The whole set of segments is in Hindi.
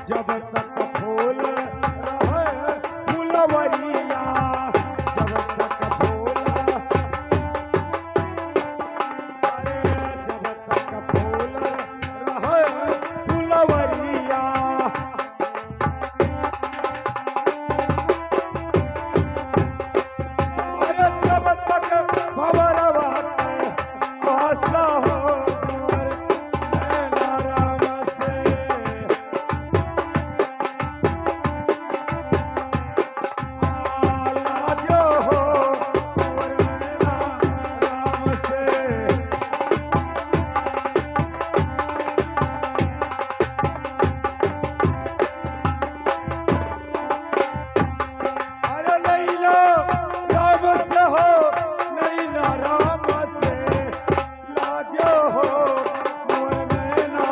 जब तक फूल रहे फुलवरिया, जब तक फूल, अरे जब तक फूल रहे फुलवरिया, अरे जब तक भंवरवा के आशा हो कुंवर नैना राम से, लाजो हो कुंवर नैना राम से। अरे नैना राम से हो, नैना राम से, लाजो हो कुंवर नैना।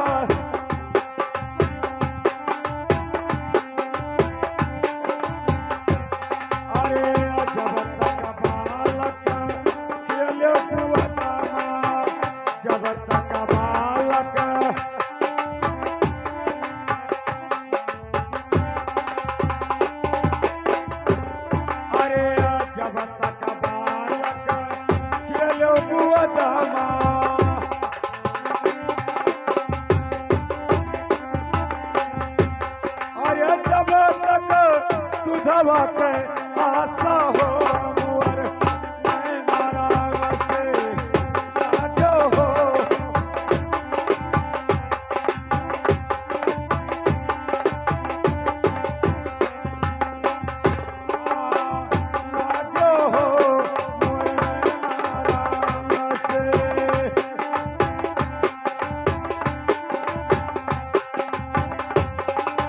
अरे जब तक बालक खेले कुआतामा, जब तक बालक, अरे जब तक बालक खेले कुआतामा, अरे जब तक दुधवा के आशा हो कुंवर नैना राम से, लाजो हो, लाजो हो कुंवर नैना राम से।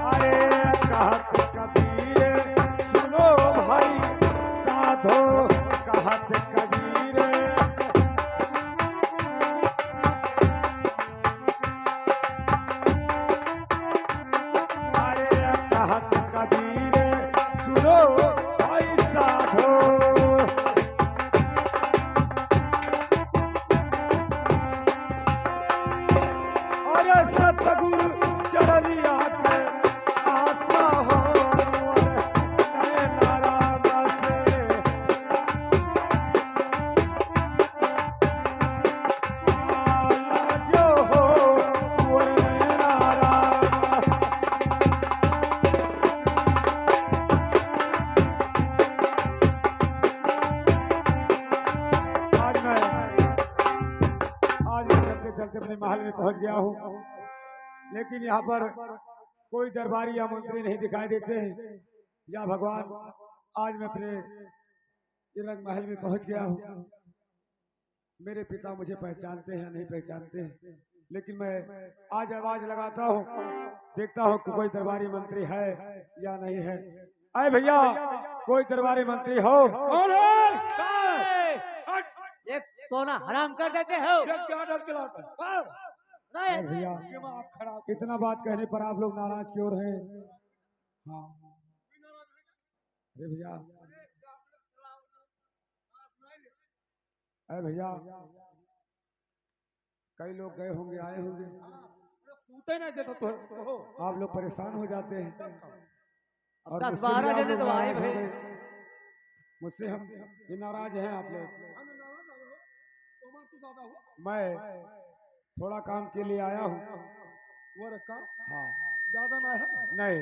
अरे कहत कबीर सुनो भाई साधो, कहत कबीर, अरे कहत कबीर सुनो भाई साधो, अरे सतगुरु चरनिया के आशा हो कुंवर नैना राम से, लाजो हो कुंवर नैना राम। आज मैं चलते चलते अपने महल में पहुंच गया हूँ, लेकिन यहाँ पर कोई दरबारी या मंत्री नहीं दिखाई देते हैं। या भगवान, आज मैं अपने ये रंग महल में पहुंच गया हूँ। मेरे पिता मुझे पहचानते हैं या नहीं पहचानते हैं, लेकिन मैं आज आवाज लगाता हूँ, देखता हूँ कि कोई दरबारी मंत्री है या नहीं है। अरे भैया, कोई दरबारी मंत्री हो? कौन है? एक सोना हराम कर देते हो। ये क्या डर के लाता है? अरे भैया, दिमाग खराब। इतना बात कहने पर आप लोग नाराज क्यों रहे? हाँ, अरे भैया, अरे भैया, कई लोग गए होंगे, आए होंगे, पूछते नहीं देता तो आप लोग परेशान हो जाते हैं। और 10-12 मुझसे भी आप जने लोग तो आए नाराज हो भाई। गए। मुझसे हम ये नाराज हैं आप लोग। मैं थोड़ा काम के लिए आया हूँ। वो रखा हाँ, ज्यादा ना है। नहीं,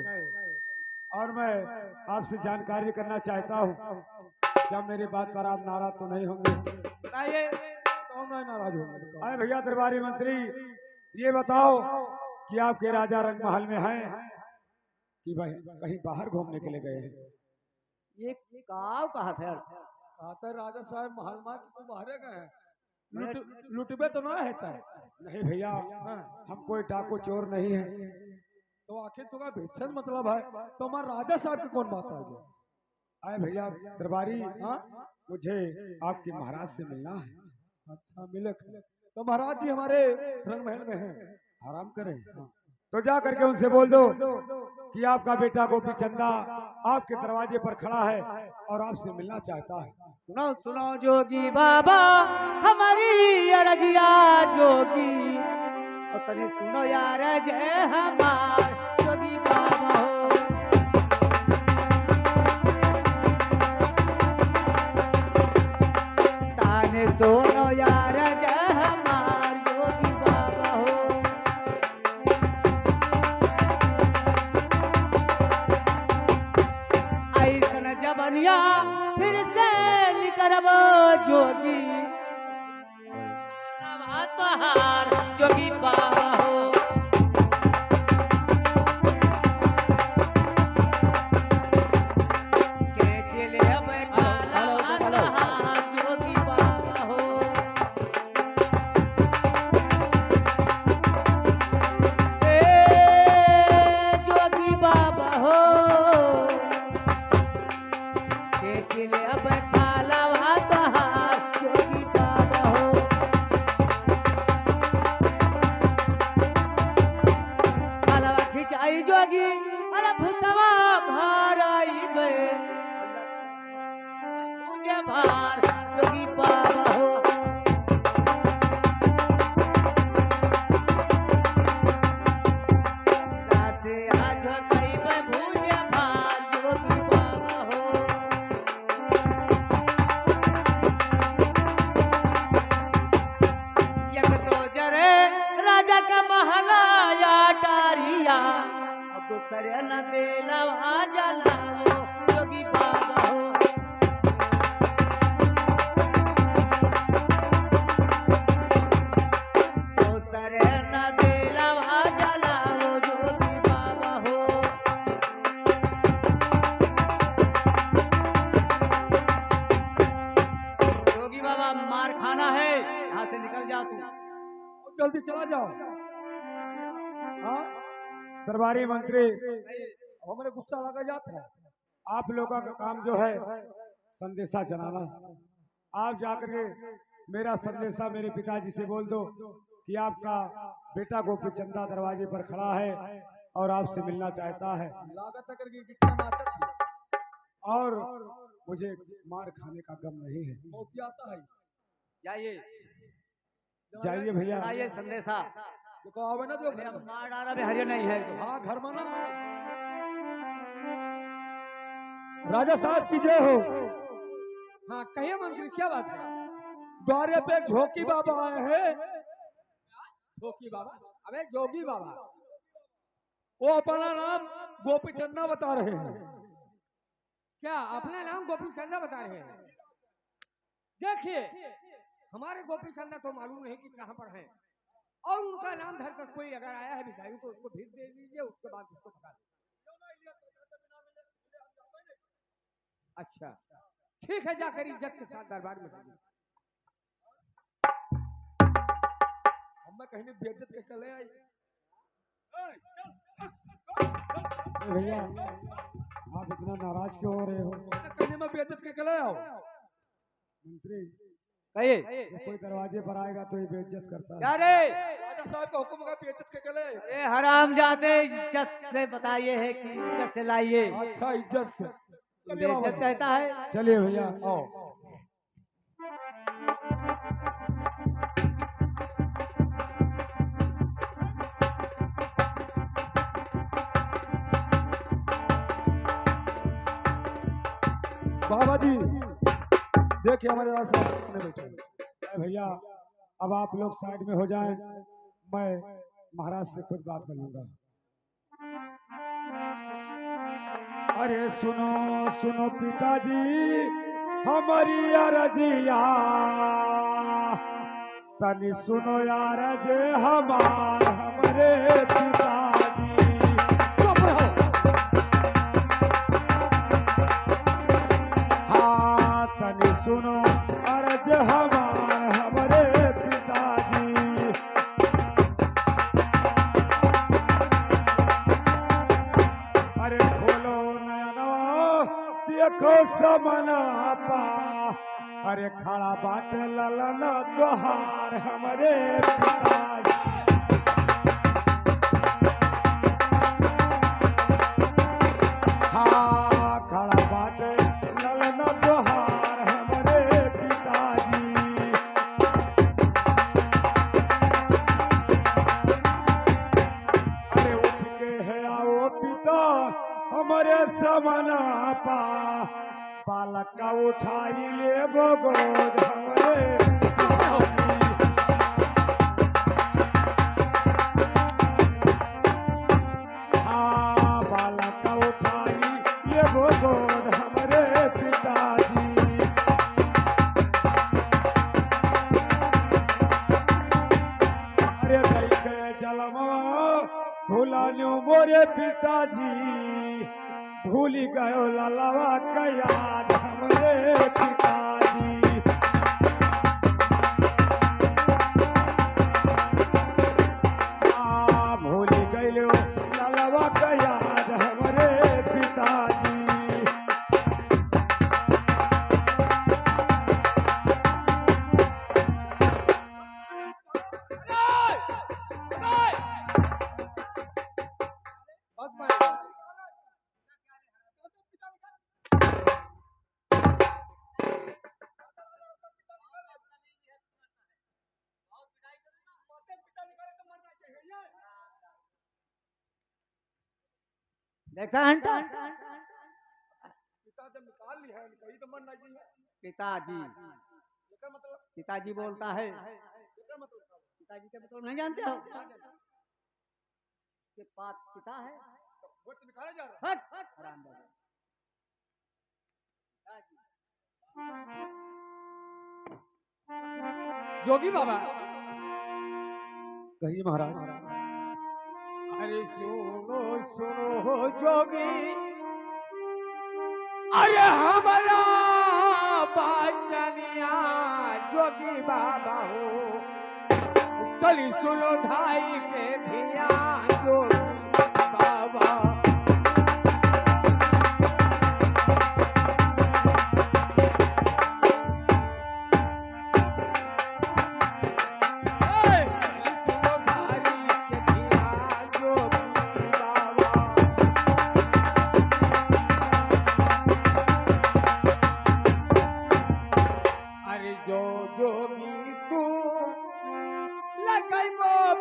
और मैं आपसे जानकारी करना चाहता हूँ, क्या मेरी बात पर आप नाराज तो नहीं होंगे? बताइए। कौन नहीं नाराज होगा? अरे भैया दरबारी मंत्री, ये बताओ कि आपके राजा रंगमहल में हैं कि भाई कहीं बाहर घूमने के लिए गए हैं? ये गाँव कहाँ फिर? कहते राजा साहब महल में तो बाहर गए हैं। लुटबे तो ना है नहीं भैया, हम कोई डाकू चोर नहीं है। तो आखिर तुम्हारा भेषज मतलब है, तो हमारे राजा साहब की कौन बात आ गई? अरे भैया दरबारी, मुझे आपके महाराज से मिलना है। अच्छा मिले, तो महाराज जी हमारे रंग महल में हैं। आराम करें तो जा करके उनसे बोल दो कि आपका बेटा गोपी चंदा आपके दरवाजे पर खड़ा है और आपसे मिलना चाहता है। सुनो सुनो जोगी बाबा हमारी अरजिया जोगी, और तनी सुनो यार जय हमार जोगी बाबा। जोगी बाबा हो के चले अब काला कहा जोगी बाबा हो जोगी बाबा हो के चले अब काला कहा जोगी बाबा हो कालवा खिंचाई जोगी अरे भूतवा भार आई गए मुझे भार जोगी बाबा हो राते आज कई में भूजे भार जोगी बाबा हो एक तो जरे राजा का महला या टारिया और दूसरे न देलवा जलाओ जोगी बाबा हो दूसरे न देलवा जलाओ जोगी बाबा हो जोगी बाबा मार खाना है यहाँ से निकल जा तू जल्दी चला जाओ। हाँ दरबारी मंत्री हमारे गुस्सा लगा जाता है। आप लोगों का काम जो है संदेशा चलाना। आप जाकर के मेरा संदेशा मेरे पिताजी से बोल दो कि आपका बेटा गोपी चंदा दरवाजे पर खड़ा है और आपसे मिलना चाहता है लागत है करके कितना नाचत है। और मुझे मार खाने का गम नहीं है। मौती आता है। जाइए जाइए भैया। आइए संदेशा देखो आवे ना जो मेरा मार डाला में हरिया नहीं है तो। हाँ घर में ना राजा साहब की जय हो। हाँ कहिए मंत्री क्या बात है। द्वारे पे एक झोंकी बाबा आए हैं। झोंकी बाबा अबे जोगी बाबा वो अपना नाम गोपी चंदा बता रहे हैं। क्या अपना नाम गोपी चंदा बता रहे हैं। देखिए हमारे गोपी चंदा तो मालूम नहीं कि कहाँ पर है और उनका नाम धरकर कोई अगर आया है भिखारी तो उसको भीख दे दीजिए उसके बाद उसको पका दीजिए। अच्छा ठीक है जाकर इज्जत के साथ दरबार में जाइए। हम कहीं नहीं बेइज्जत के चले आई। भैया आप इतना नाराज क्यों हो रहे हो? कहीं में बेइज्जत के चले आओ। मंत्री कहिए जब कोई दरवाजे पर आएगा तो ये बेइज्जत करता है। क्या रे राजा साहब का हुक्म का बेइज्जत के चले। अरे हराम जाते इज्जत से बताइए है कि इज्जत से लाइए। अच्छा इज्जत से इज्जत कहता है। चलिए भैया आओ। बाबा जी देखिए हमारे रास्ते में बैठे हैं। भैया अब आप लोग साइड में हो जाएं, मैं महाराज से खुद बात कर लूंगा। अरे सुनो सुनो पिताजी हमारी अरजिया तनी सुनो यार जे हमारे पिताजी। चुप रहो। हाँ तनी सुनो अर्ज हमारे पिताजी। अरे खोलो नया नवा देखो समना पा। अरे खड़ा बाटे ललना तोहार हमारे पिताजी। हाँ खड़ा बाटे ललना तोहार हमारे पिताजी। अरे उठ के है आओ पिता हमारे समना पा। बालक का उठाई ले गोद हमारे पिताजी। हाँ बालक का उठाई ले गोद हमारे पिताजी। अरे भुलानु मोरे पिताजी भूल गयो ललवा का याद हमरे पिताजी भूल गयो ललवा का याद हमरे पिताजी देखा हंटा पिता जब निकाल लिया है कहीं तो मरना चाहिए। पिताजी इसका मतलब पिताजी बोलता है। इसका मतलब पिताजी का मतलब नहीं जानते हो कि पिता है। वोट निकाला जा रहा हट हरामजादा। जोगी बाबा कहिए महाराज। अरे सुनो सुनो जोगी अरे हमारा बचनिया जोगी बाबा हो चली सुनो धाई के धिया जोगी बाबा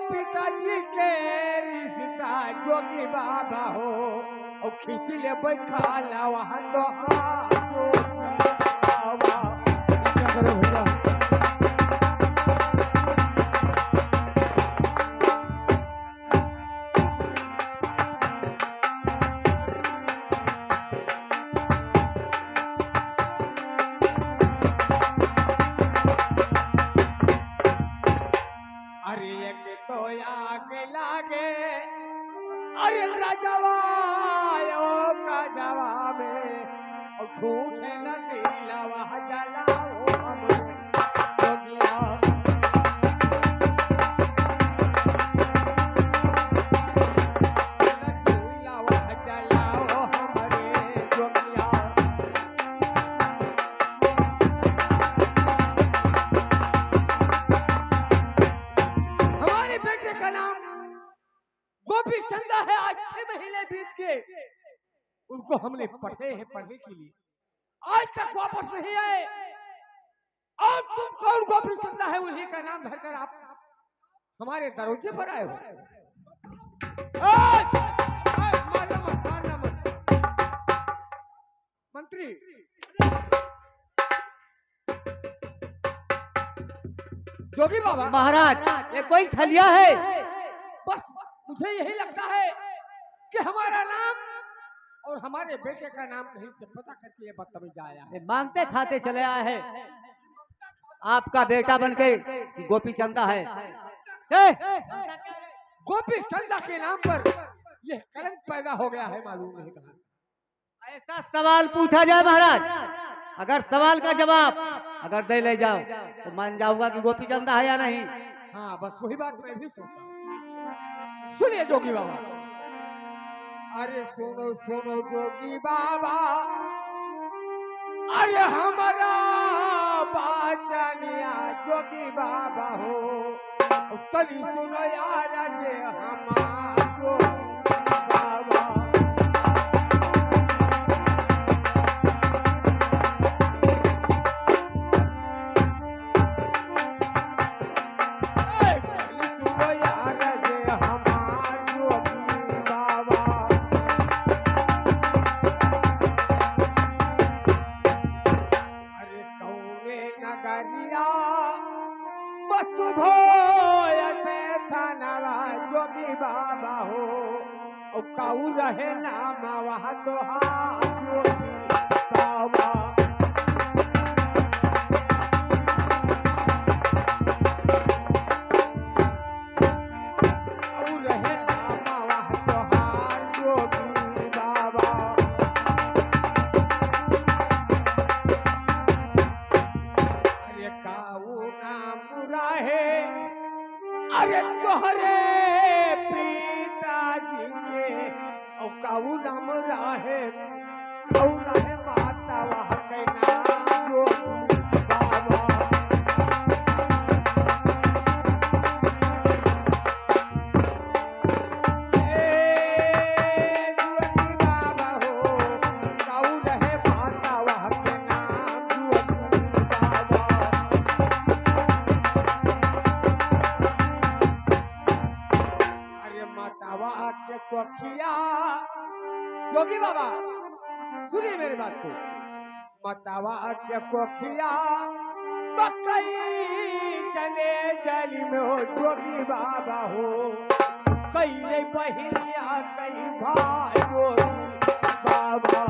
पिताजी के रिश्ता जोगी बाबा हो और खींच ले बैठा लावा तो बाबा क्या करो भैया। अरे एक तो आगे लागे अरे राजवायो का जवाब और झूठे न दिलवा जलाओ जोगिया दिलवा जलाओ हमरे जोगिया हमारे बेटे का नाम गोपी चंदा है। आज 6 महीने बीत गए उनको हमने पढ़े हैं पढ़ने के लिए आज तक वापस नहीं आए। और तुम कौन गोपी चंदा है उन्हीं का नाम धरकर आप हमारे दरोजे पर आए हो। मारना मत मारना मत। मंत्री जोगी बाबा महाराज ये कोई छलिया है। बस मुझे यही लगता है कि हमारा नाम और हमारे बेटे का नाम कहीं से पता करके ये बदतमीज आया है। ये मांगते खाते चले आए हैं आपका बेटा बनके गोपी चंदा है। गोपी चंदा के नाम पर यह कलंक पैदा हो गया है मालूम नहीं कहां। ऐसा सवाल पूछा जाए महाराज अगर सवाल का जवाब अगर दे ले जाओ तो मान जाऊंगा कि गोपी चंदा है या नहीं। हाँ बस वही बात मैं भी सोचता हूँ। सुनिए जोगी बाबा अरे सुनो सुनो जोगी बाबा अरे हमारा बाचनिया जोगी बाबा हो तनी सुनो यार जे हमारा जोगी बाबा जोगी बाबा हो काऊ रहे नाम वहाँ तो बाबा काऊ रहे नाम वहाँ तो और काऊ नाम राहे काऊ राहे माता वह के नाम जोगी बाबा जोगी बाबा सुनिए मेरी बात को मतावा के कोखिया बकई चले जली में हो जोगी बाबा हो कई बहिया कई भाई जोगी बाबा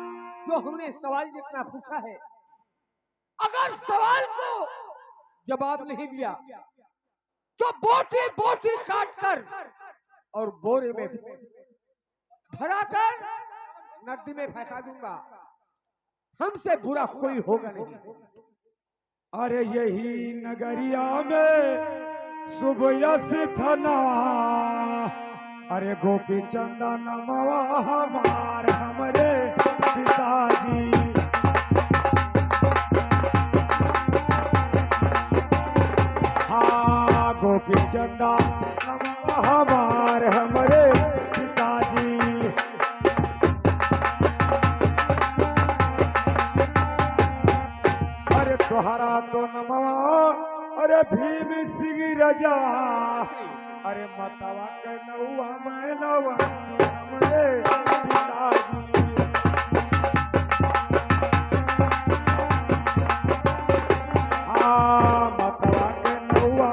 सवाल जितना पूछा है अगर सवाल को जवाब नहीं दिया तो बोटी बोटी काट कर और बोरे में भराकर नदी में फेंका दूंगा हमसे बुरा कोई होगा नहीं। अरे यही नगरिया में सुबह थना अरे गोपी चंदन नमवा हमार हमरे पिताजी हाँ गोपी चंदन नमवा हमार हमरे पिताजी अरे तोहरा तो नमवा अरे भीम सिंह रजा अरे मतवा के नौवा मैं नवा हमरे पिताजी हाँ मतवा के नौवा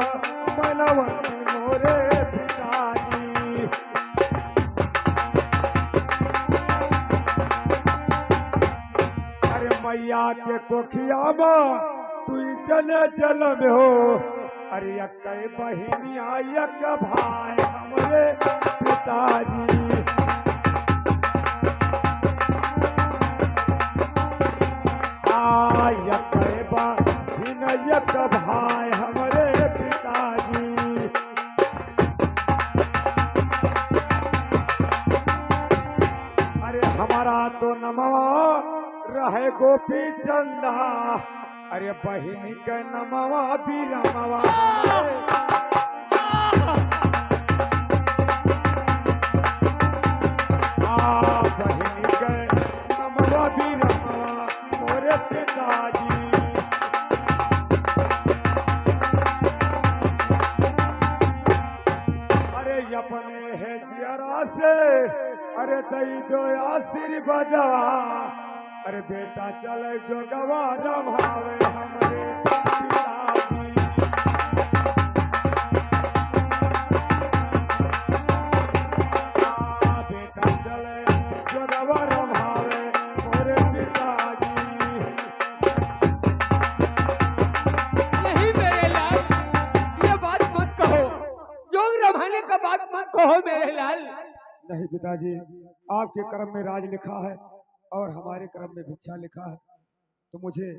मैं नवा मोरे पिताजी अरे मैया के कोखिया में तू चले चल में हो अरे यक बहिनिया यक भाई हमरे पिताजी यक बहिन यक भाई हमरे पिताजी अरे हमारा तो नमवा रहे गोपी चंदा अरे बहिनी के नमवा बीरमवा बहिनी के नमवा बीरमवा मोरे पिताजी अरे अपने है जियरा से अरे दई दो आशीर्वाद अरे बेटा चले जो गवारा भावे हमरे पिताजी बेटा चले जो गवारा भावे मोरे पिताजी नहीं मेरे लाल ये बात मत कहो जोग रभाने का बात मत कहो मेरे लाल। नहीं पिताजी आपके कर्म में राज लिखा है और हमारे कर्म में भिक्षा लिखा है तो मुझे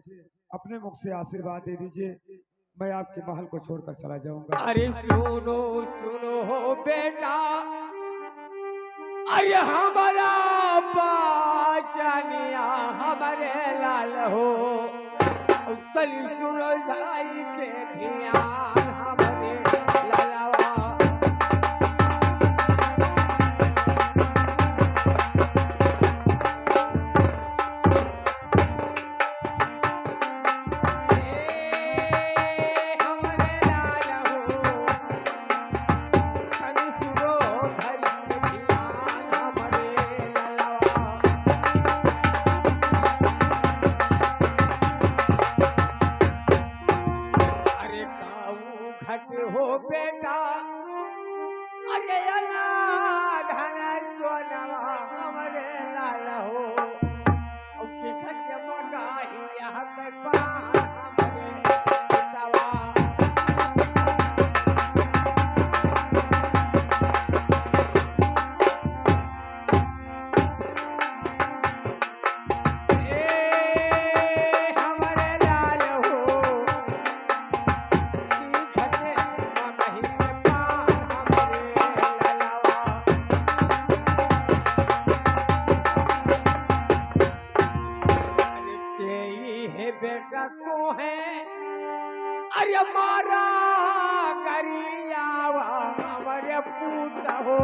अपने मुख से आशीर्वाद दे दीजिए मैं आपके महल को छोड़कर चला जाऊंगा। अरे सुनो सुनो हो बेटा अरे हमारा पाचनिया हमारे लाल हो कल सुनो दाई के ध्यान हमारे लालवा हो कर पार हमरे पुतवा। हमरे लाल हो खटे मही के पार हमरे ललवा। है बेटा को है अरे मारा करियावा हमारे पूत हो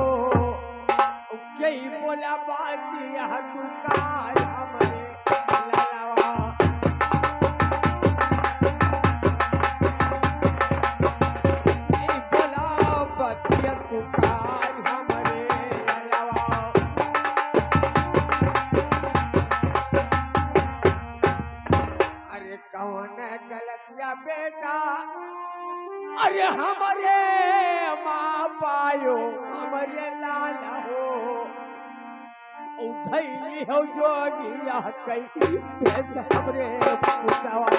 कई बोला बातिया दुकान हमारे ललवा। कई बोला बातिया दुकान हमारे ललवा। अरे कौन गलतिया बेटा अरे हमारे माँ पायो हमारे लाल हो उधैली हो जोगिया कई भैंस हमरे पुतवा।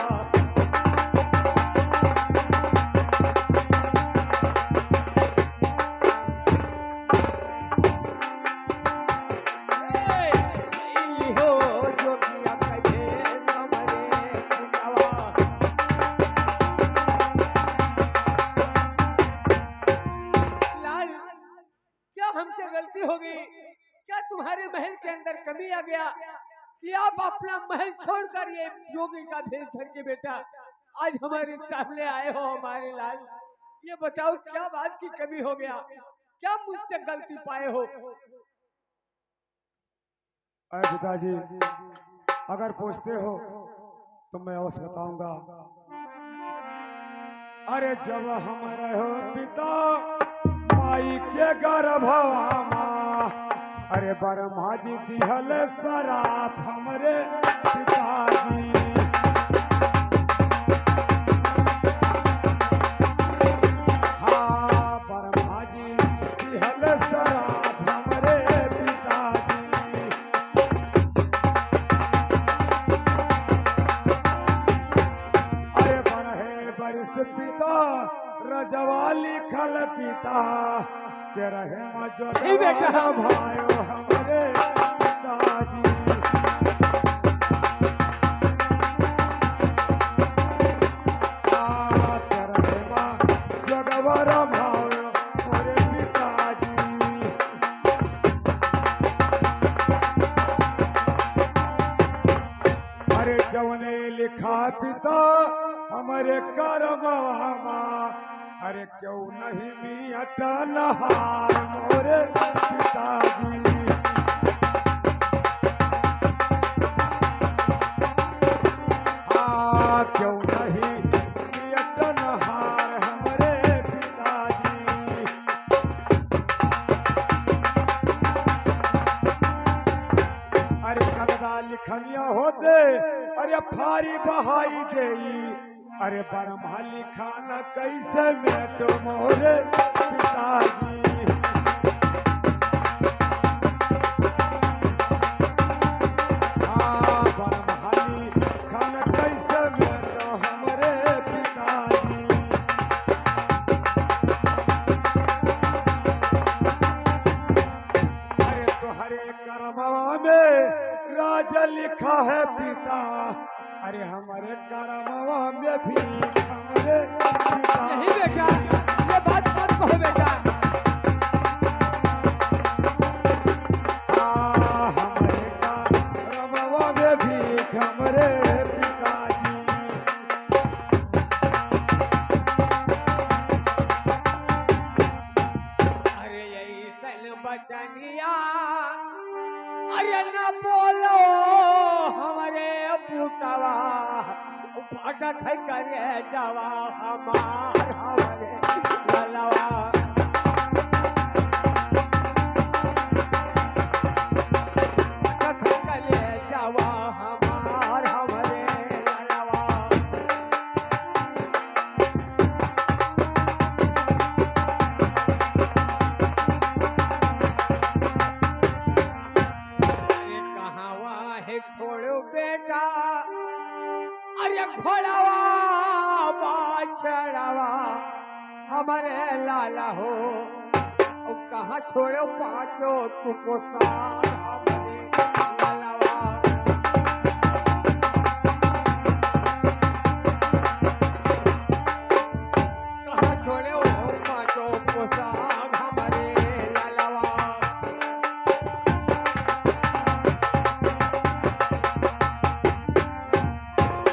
हमसे गलती हो गई क्या? तुम्हारे महल के अंदर कमी आ गया कि आप अपना महल छोड़कर ये योगी का भेष धर के बेटा आज हमारे सामने आए हो हमारे लाल? ये बताओ क्या बात की कमी हो गया? क्या मुझसे गलती पाए हो? अरे पिताजी अगर पूछते हो तो मैं अवश्य बताऊंगा। अरे जब हमारे हो पिता माई के गर्भवा माँ अरे ब्रह्मा जी दिहल शराप हमरे पिताजी। हाँ ब्रह्मा जी दिहल शराप हमरे पिताजी। अरे बरहे बरिस पिता रजवा लिखल पिता तेरा है जो बेटा भाइयों हमारे पिताजी। तेरा है जगवर भाइयों हमारे पिताजी। अरे जवने लिखा पिता हमारे कर्मवा अरे क्यों नहीं मिटा नहार मोरे पिताजी। हाँ क्यों नहीं मिटा नहार हमारे पिताजी। अरे कगदा लिखनिया होते अरे फारी बहाई देई अरे ब्रह्मा लिखाना कैसे मेटो मोरे पिताजी। हाँ ब्रह्मा लिखाना कैसे मेटो हमारे पिताजी। अरे तुम्हारे कर्मवा में राजा लिखा है पिता अरे हमारे कर्मवा में भी हमारे पिता। नहीं बेटा ये बात मत कहो बेटा। हमारे कर्मवा में भी हमारे पिताजी। अरे यही सन बचनिया अरे न बोलो हमारे पुतवा फटक करे जवा हमार हमारे ललवा। फटक करे जवा हमार हमारे ललवा। अरे कहावा है छोड़ो बेटा अरे घोड़ावा बाछड़ावा हमारे लाला हो, और कहाँ छोड़ो पांचों तुमको साथ हमारे लालावा। कहाँ छोड़े हो पांचों को साथ हमारे लालावा।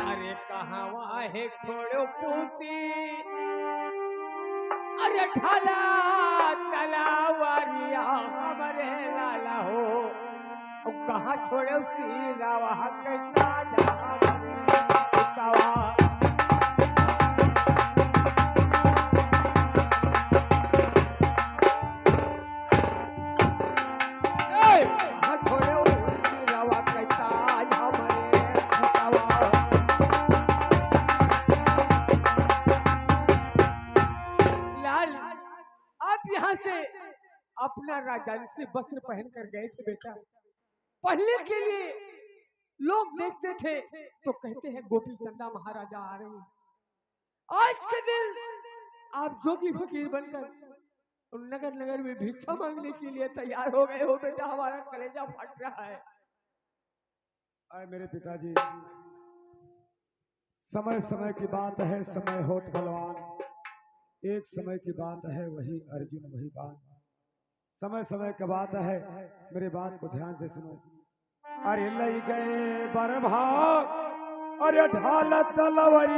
अरे कहाँ वाहे छोड़ो पूती, अरे ढाला तलावारिया हमारे लाला हो, और कहाँ छोड़ो सीरा वहाँ कैसा जा हमारे पितावा। ए, कहाँ छोड़ो सीरा वहाँ कैसा जा हमारे पितावा। लाल, आप यहाँ से अपना राजसी वस्त्र पहन कर गए थे बेटा। पहले के लिए लोग देखते थे तो कहते हैं गोपी चंदा महाराजा आ रहे हैं। आज के दिन आप जोगी फकीर बनकर नगर नगर में भिक्षा मांगने के लिए तैयार हो गए हो बेटा। हमारा कलेजा फट रहा है। आए मेरे पिताजी, समय समय की बात है, समय होत बलवान। एक समय की बात है, वही अर्जुन वही बात। समय समय की बात है, मेरे बात को ध्यान से सुनो। अरे लई गए बरभाग, अरे ढाल तलवरी